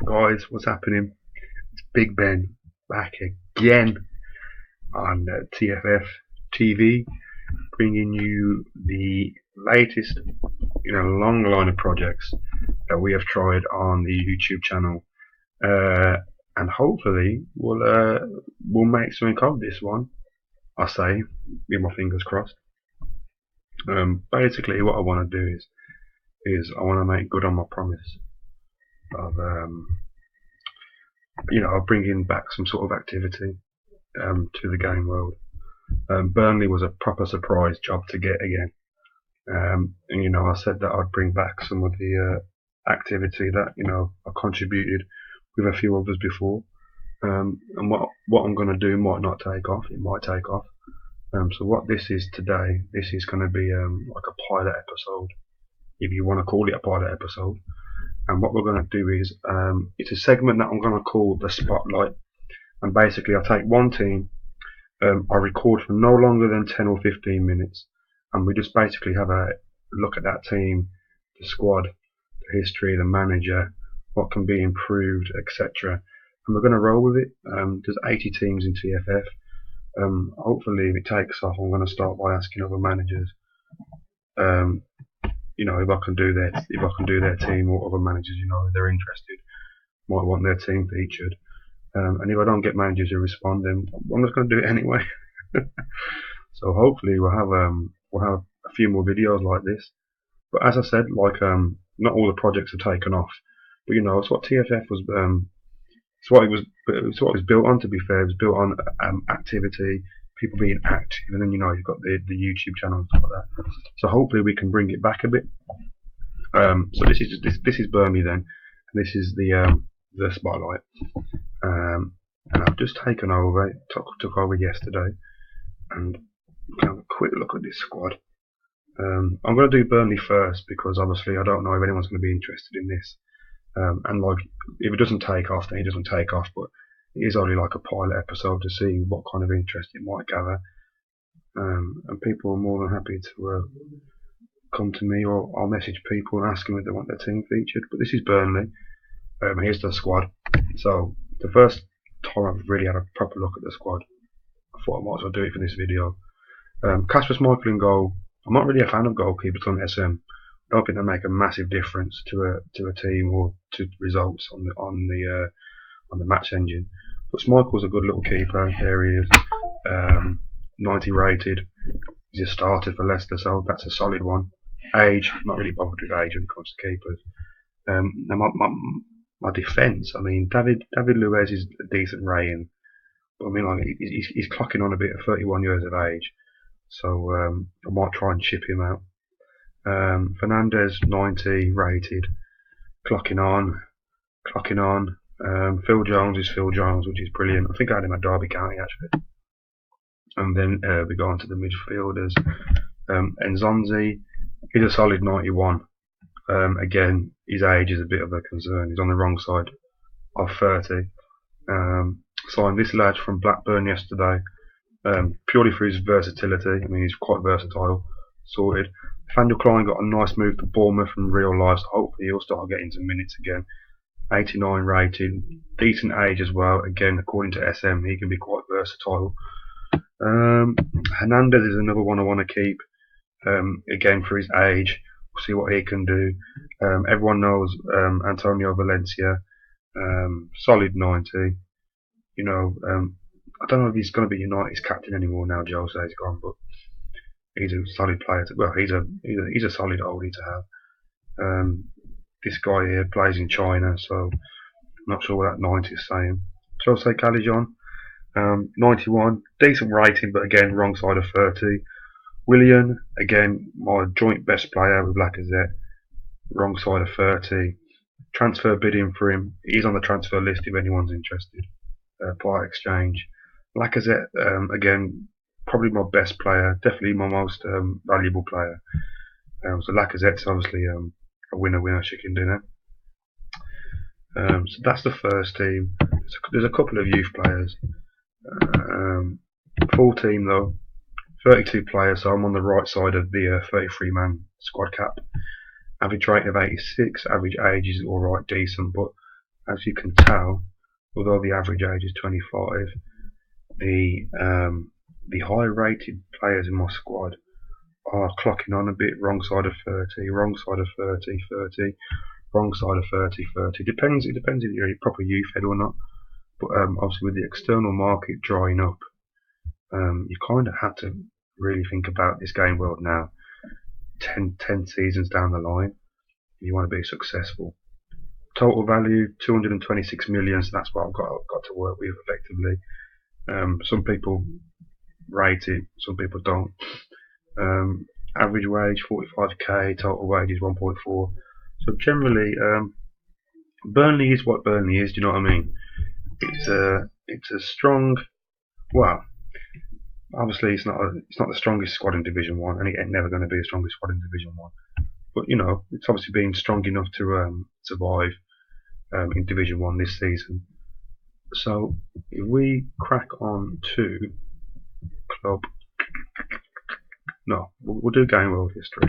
Guys, what's happening? It's Big Ben back again on TFF TV, bringing you the latest in a long line of projects that we have tried on the YouTube channel, and hopefully we'll make something of this one. I say, with my fingers crossed. Basically, what I want to do is I want to make good on my promise of bringing back some sort of activity to the game world. Burnley was a proper surprise job to get again, and I said that I'd bring back some of the activity that I contributed with a few others before. And what I'm going to do might not take off. It might take off. So what this is today, this is going to be like a pilot episode, if you want to call it a pilot episode. And what we're going to do is, it's a segment that I'm going to call the Spotlight. And basically I take one team, I record for no longer than 10 or 15 minutes, and we just basically have a look at that team, the squad, the history, the manager, what can be improved, etc. And we're going to roll with it. There's 80 teams in TFF. Hopefully if it takes off, I'm going to start by asking other managers, if I can do their team, or other managers, if they're interested, might want their team featured. And if I don't get managers who respond, then I'm just going to do it anyway. So hopefully we'll have a few more videos like this. But as I said, not all the projects are taken off. But it's what TFF was. It's what it was built on. To be fair, it was built on activity, people being active, and then you've got the YouTube channel and stuff like that. So hopefully we can bring it back a bit. So this is Burnley then, and this is the Spotlight. And I've just taken over, took over yesterday, and have a quick look at this squad. I'm going to do Burnley first because obviously I don't know if anyone's going to be interested in this. And if it doesn't take off, then it doesn't take off. But it is only like a pilot episode to see what kind of interest it might gather. And people are more than happy to come to me, or I'll message people and ask them if they want their team featured. But this is Burnley. Here's the squad. So the first time I've really had a proper look at the squad, I thought I might as well do it for this video. Kasper Schmeichel in goal. I'm not really a fan of goalkeepers on SM. I don't think they make a massive difference to a team or to results on the match engine. But Schmeichel's a good little keeper. There he is. 90 rated. He's a starter for Leicester, so that's a solid one. Age, not really bothered with age when it comes to keepers. Now my defence, David Luiz is a decent rating, but he's clocking on a bit at 31 years of age, so I might try and chip him out. Fernandez, 90 rated, clocking on. Phil Jones is Phil Jones, which is brilliant. I think I had him at Derby County actually. And then we go on to the midfielders. Nzonzi, he's a solid 91. Again, his age is a bit of a concern. He's on the wrong side of 30. Signed this lad from Blackburn yesterday, purely for his versatility. He's quite versatile. Sorted. Nathaniel Klein got a nice move to Bournemouth from real life, so hopefully he'll start getting some minutes again. 89 rated, decent age as well. Again, according to SM, he can be quite versatile. Hernandez is another one I want to keep. Again, for his age, we'll see what he can do. Everyone knows Antonio Valencia, solid 90. I don't know if he's going to be United's captain anymore now Jose's gone, but he's a solid player. Well, he's a solid oldie to have. This guy here plays in China, so I'm not sure what that 90 is saying. Jose Callejon, 91, decent rating, but again, wrong side of 30. Willian, again, my joint best player with Lacazette, wrong side of 30. Transfer bidding for him. He's on the transfer list if anyone's interested. Part exchange. Lacazette, again, probably my best player, definitely my most valuable player. So Lacazette's obviously a winner chicken dinner. So that's the first team. There's a couple of youth players. Full team though, 32 players, so I'm on the right side of the 33-man squad cap. Average rating of 86, average age is alright, decent, but as you can tell, although the average age is 25, the high-rated players in my squad are clocking on a bit. Wrong side of 30, wrong side of 30, 30, wrong side of 30, 30. It depends if you're a proper youth head or not. But obviously, with the external market drying up, you kind of have to really think about this game world now. 10 seasons down the line, you want to be successful. Total value 226 million, so that's what I've got to work with effectively. Some people rate it, some people don't. Average wage 45k, total wage is 1.4. So generally, Burnley is what Burnley is. Do you know what I mean? It's a strong. Well, obviously it's not the strongest squad in Division 1, and it ain't never going to be the strongest squad in Division 1. But you know, it's obviously been strong enough to survive in Division 1 this season. So if we crack on to club, no, we'll do game world history.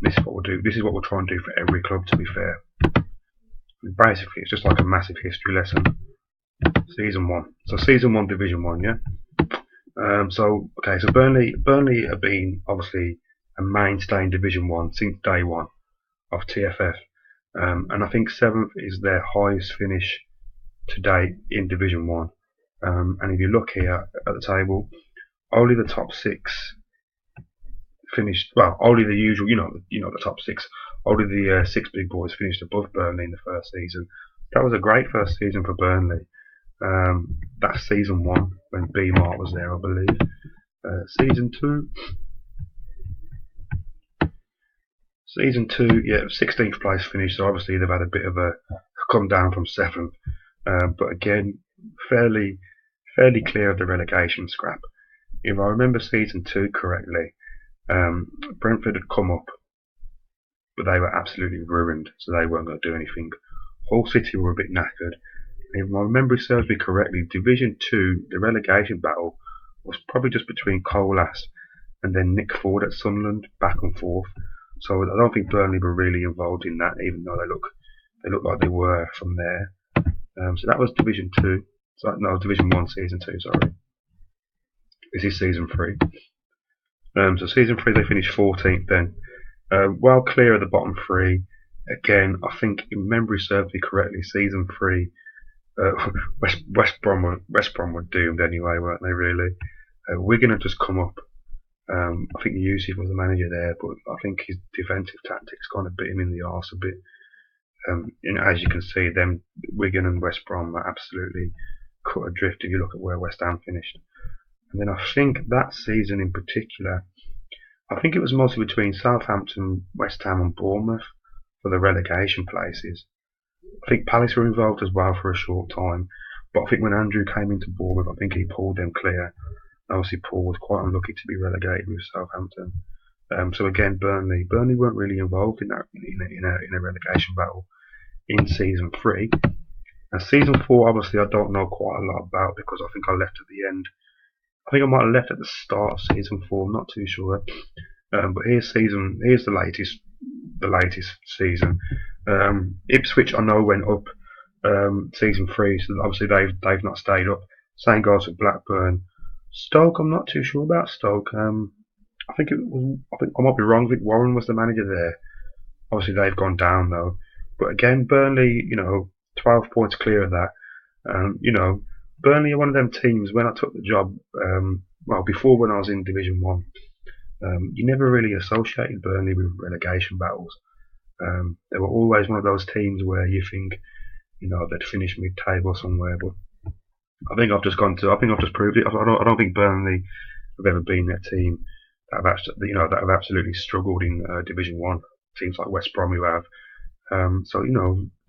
This is what we'll do. This is what we'll try and do for every club. To be fair, basically it's just like a massive history lesson. Season 1. So Season 1, Division 1, yeah? So Burnley have been obviously a mainstay in Division 1 since day one of TFF. And I think 7th is their highest finish to date in Division 1. And if you look here at the table, only the top 6 finished, well, only the usual, you know the top 6, only the 6 big boys finished above Burnley in the first season. That was a great first season for Burnley. That's Season 1 when B-Mart was there, I believe. Season 2, yeah, 16th place finish, so obviously they've had a bit of a come down from 7th. But again, fairly clear of the relegation scrap. If I remember Season 2 correctly, Brentford had come up, but they were absolutely ruined, so they weren't going to do anything. Hull City were a bit knackered. If my memory serves me correctly, Division 2, the relegation battle, was probably just between Colas and then Nick Ford at Sunderland, back and forth. So I don't think Burnley were really involved in that, even though they look like they were from there. So that was Division 2. No, Division 1, Season 2, sorry. This is Season 3. So Season 3 they finished 14th then. Well clear of the bottom 3. Again, I think if memory serves me correctly, Season 3, West Brom were doomed anyway, weren't they really? Wigan had just come up. I think Yusuf was the manager there, but I think his defensive tactics kind of bit him in the arse a bit. As you can see, them Wigan and West Brom are absolutely cut adrift if you look at where West Ham finished. And then I think that season in particular, I think it was mostly between Southampton, West Ham and Bournemouth for the relegation places. I think Palace were involved as well for a short time, but I think when Andrew came into Bournemouth, I think he pulled them clear. Obviously Paul was quite unlucky to be relegated with Southampton. So again, Burnley weren't really involved in that in a relegation battle in Season 3. And Season 4, obviously, I don't know quite a lot about because I think I left at the end. I think I might have left at the start of Season 4. I'm not too sure. But here's the latest season. Ipswich, I know, went up Season 3, so obviously they've not stayed up. Same goes with Blackburn. Stoke, I'm not too sure about Stoke. I think I might be wrong. I think Warren was the manager there. Obviously they've gone down though. But again, Burnley, 12 points clear of that. Burnley are one of them teams. When I took the job, before when I was in Division 1, you never really associated Burnley with relegation battles. They were always one of those teams where you think, they'd finish mid-table somewhere. But I think I've just proved it. I don't think Burnley have ever been that team that have absolutely struggled in Division 1. Teams like West Brom who have. So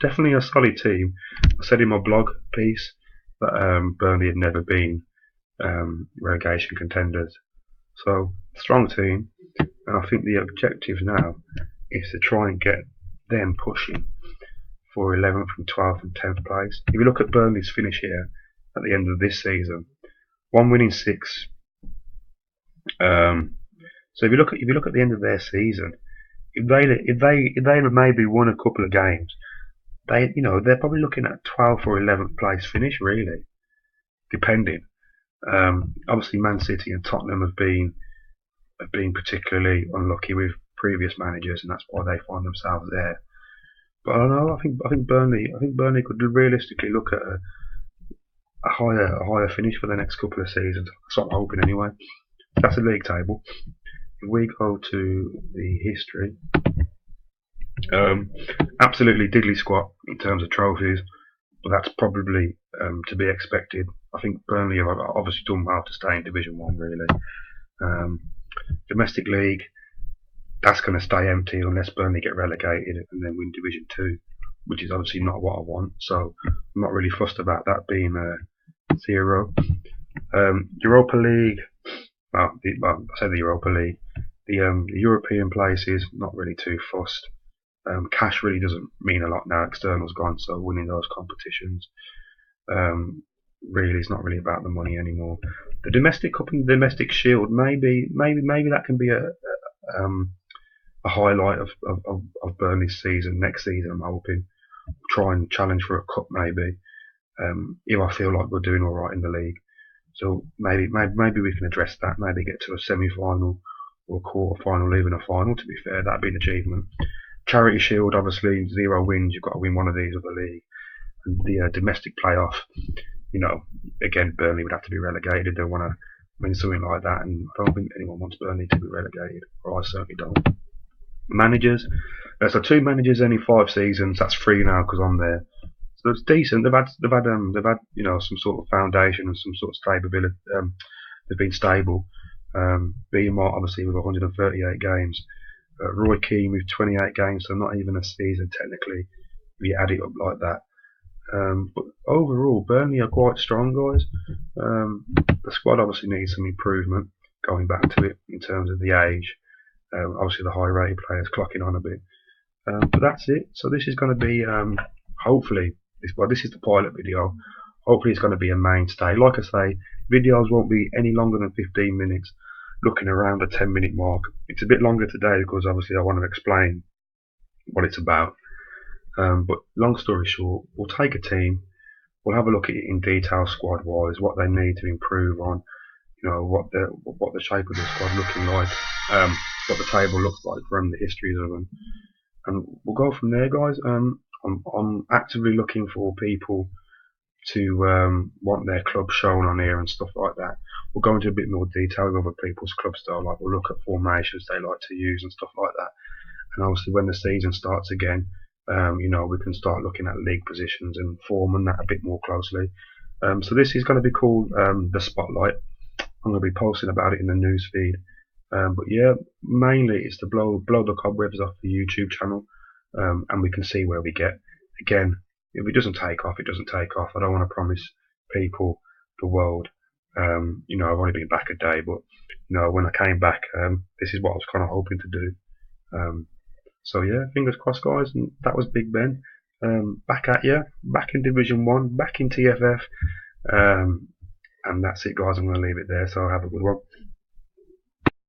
definitely a solid team. I said in my blog piece that Burnley had never been relegation contenders. So strong team, and I think the objective now is to try and get them pushing for 11th and 12th and 10th place. If you look at Burnley's finish here at the end of this season, 1 win in 6. So if you look at the end of their season, if they maybe won a couple of games, they're probably looking at 12th or 11th place finish, really, depending. Obviously, Man City and Tottenham have been particularly unlucky with previous managers, and that's why they find themselves there. But I don't know. I think Burnley could realistically look at a higher finish for the next couple of seasons. That's what I'm hoping anyway. That's the league table. If we go to the history, absolutely diddly squat in terms of trophies, but that's probably to be expected. I think Burnley have obviously done well to stay in Division 1, really. Um, Domestic league, that's going to stay empty unless Burnley get relegated and then win Division 2, which is obviously not what I want, so I'm not really fussed about that being 0. Europa League, well, I say the Europa League, the European places, not really too fussed. Cash really doesn't mean a lot now, external's gone, so winning those competitions really is not really about the money anymore. The domestic cup and the domestic shield, maybe that can be a highlight of Burnley's season. Next season, I'm hoping try and challenge for a cup, maybe, if I feel like we're doing all right in the league. So maybe we can address that. Maybe get to a semi-final or a quarter-final, even a final. To be fair, that'd be an achievement. Charity Shield, obviously 0 wins. You've got to win one of these of the league. And the domestic playoff, again, Burnley would have to be relegated. They want to win something like that, and I don't think anyone wants Burnley to be relegated, or I certainly don't. Managers, so 2 managers in 5 seasons. That's 3 now because I'm there. So it's decent. They've had some sort of foundation and some sort of stability. They've been stable. Beamart obviously with 138 games. Roy Keane with 28 games, so not even a season technically if you add it up like that. But overall, Burnley are quite strong, guys. The squad obviously needs some improvement, going back to it in terms of the age. Obviously, the high-rated players clocking on a bit. But that's it. So this is going to be, hopefully, this is the pilot video. Hopefully, it's going to be a mainstay. Like I say, videos won't be any longer than 15 minutes. Looking around the 10-minute mark. It's a bit longer today because obviously I want to explain what it's about. But long story short, we'll take a team, we'll have a look at it in detail squad-wise, what they need to improve on, what the shape of the squad looking like, what the table looks like from the histories of them, and we'll go from there, guys. I'm actively looking for people to want their club shown on here and stuff like that. We'll go into a bit more detail with other people's club style, like we'll look at formations they like to use and stuff like that. And obviously when the season starts again, we can start looking at league positions and form and that a bit more closely. So this is going to be called the Spotlight. I'm going to be posting about it in the news feed. But yeah, mainly it's to blow the cobwebs off the YouTube channel, and we can see where we get. Again, if it doesn't take off, it doesn't take off. I don't want to promise people the world. I've only been back a day, but when I came back, this is what I was kind of hoping to do. So yeah, fingers crossed, guys. And that was Big Ben. Back at you, back in Division 1, back in TFF. And that's it, guys. I'm going to leave it there. So have a good one.